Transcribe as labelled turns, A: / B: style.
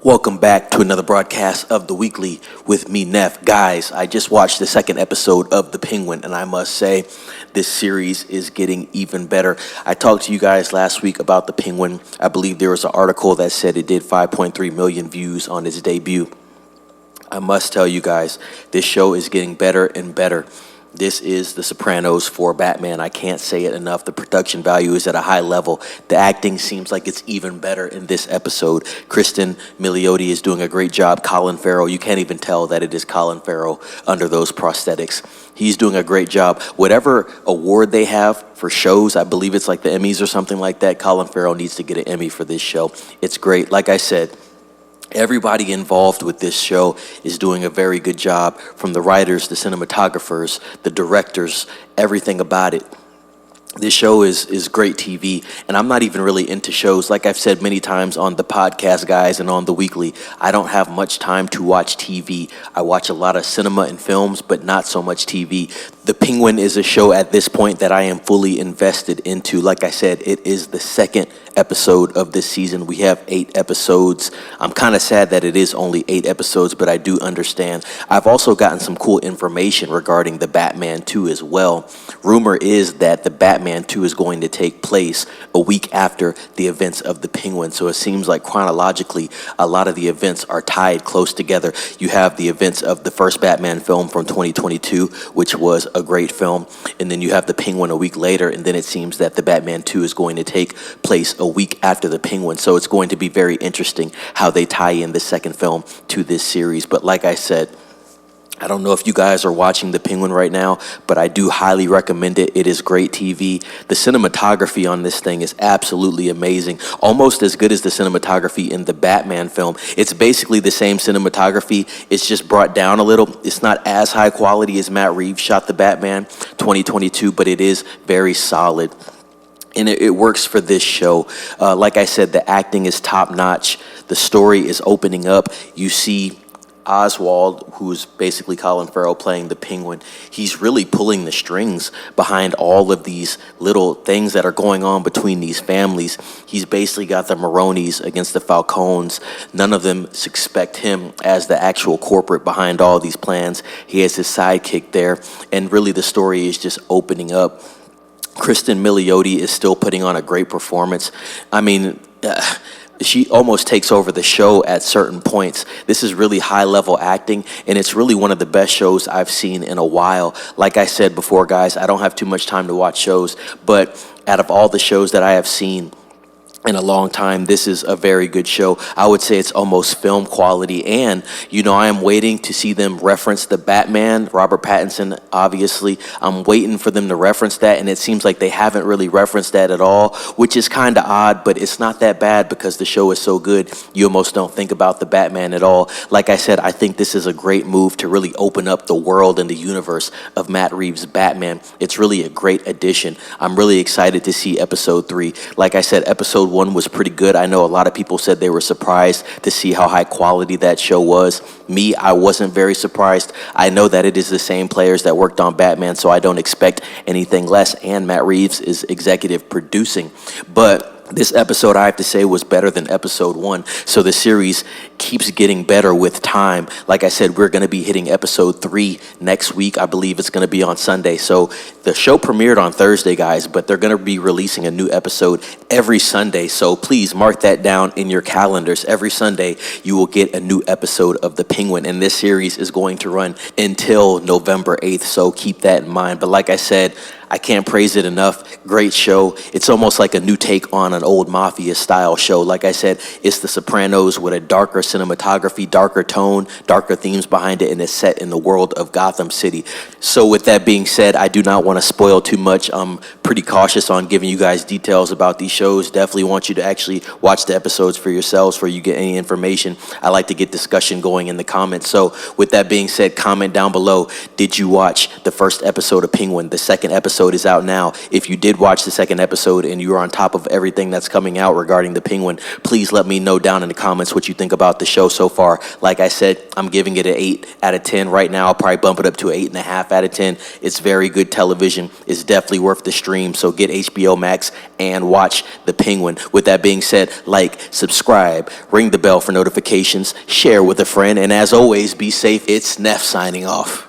A: Welcome back to another broadcast of The Weekly with me, Neff. Guys, I just watched the second episode of The Penguin, and I must say, this series is getting even better. I talked to you guys last week about The Penguin. I believe there was an article that said it did 5.3 million views on its debut. I must tell you guys, this show is getting better and better. This is The Sopranos for Batman. I can't say it enough. The production value is at a high level. The acting seems like it's even better in this episode. Christin, Milioti is doing a great job. Colin, Farrell, you can't even tell that it is Colin Farrell under those prosthetics. He's doing a great job. Whatever award they have for shows, I believe it's like the Emmys or something like that, Colin Farrell needs to get an Emmy for this show. It's great. Like I said, everybody involved with this show is doing a very good job, from the writers, the cinematographers, the directors, everything about it. This show is great TV, and I'm not even really into shows. Like I've said many times on the podcast, guys, and on The Weekly, I don't have much time to watch TV. I watch a lot of cinema and films, but not so much TV. The Penguin is a show at this point that I am fully invested into. Like I said, it is the second episode of this season. We have 8 episodes. I'm kind of sad that it is only 8 episodes, but I do understand. I've also gotten some cool information regarding the Batman 2 as well. Rumor is that the Batman 2 is going to take place a week after the events of the Penguin. So it seems like chronologically, a lot of the events are tied close together. You have the events of the first Batman film from 2022, which was a great film. And then you have the Penguin a week later. And then it seems that the Batman 2 is going to take place a week after the Penguin. So it's going to be very interesting how they tie in the second film to this series. But like I said, I don't know if you guys are watching The Penguin right now, but I do highly recommend it. It is great TV. The cinematography on this thing is absolutely amazing. Almost as good as the cinematography in the Batman film. It's basically the same cinematography. It's just brought down a little. It's not as high quality as Matt Reeves shot the Batman 2022, but it is very solid. And it works for this show. Like I said, the acting is top notch. The story is opening up. You see Oswald, who's basically Colin Farrell playing the Penguin, he's really pulling the strings behind all of these little things that are going on between these families. He's basically got the Maronis against the Falcones. None of them suspect him as the actual corporate behind all these plans. He has his sidekick there, and really the story is just opening up. Christin Milioti is still putting on a great performance. I mean, she almost takes over the show at certain points. This is really high-level acting, and it's really one of the best shows I've seen in a while. Like I said before, guys, I don't have too much time to watch shows, but out of all the shows that I have seen in a long time, this is a very good show. I would say it's almost film quality, and I am waiting to see them reference the Batman, Robert Pattinson, obviously. I'm waiting for them to reference that, and it seems like they haven't really referenced that at all, which is kind of odd, but it's not that bad because the show is so good. You almost don't think about the Batman at all. Like I said, I think this is a great move to really open up the world and the universe of Matt Reeves' Batman. It's really a great addition. I'm really excited to see episode 3. Like I said, episode 1 was pretty good. I know a lot of people said they were surprised to see how high quality that show was. Me, I wasn't very surprised. I know that it is the same players that worked on Batman, so I don't expect anything less, and Matt Reeves is executive producing. But this episode, I have to say, was better than episode 1. So the series keeps getting better with time. Like I said, we're going to be hitting episode 3 next week. I believe it's going to be on Sunday. So the show premiered on Thursday, guys, but they're going to be releasing a new episode every Sunday. So please mark that down in your calendars. Every Sunday, you will get a new episode of The Penguin. And this series is going to run until November 8th. So keep that in mind. But like I said, I can't praise it enough. Great show. It's almost like a new take on an old Mafia style show. Like I said, it's The Sopranos with a darker cinematography, darker tone, darker themes behind it, and it's set in the world of Gotham City. So with that being said, I do not want to spoil too much. I'm pretty cautious on giving you guys details about these shows. Definitely want you to actually watch the episodes for yourselves before you get any information. I like to get discussion going in the comments. So with that being said, comment down below. Did you watch the first episode of Penguin, the second episode episode is out now. If you did watch the second episode and you're on top of everything that's coming out regarding the Penguin, please let me know down in the comments what you think about the show so far. Like I said, I'm giving it an 8 out of 10 right now. I'll probably bump it up to an 8.5 out of 10. It's very good television. It's definitely worth the stream. So get HBO Max and watch the Penguin. With that being said, like, subscribe, ring the bell for notifications, share with a friend, and as always, be safe. It's Neff signing off.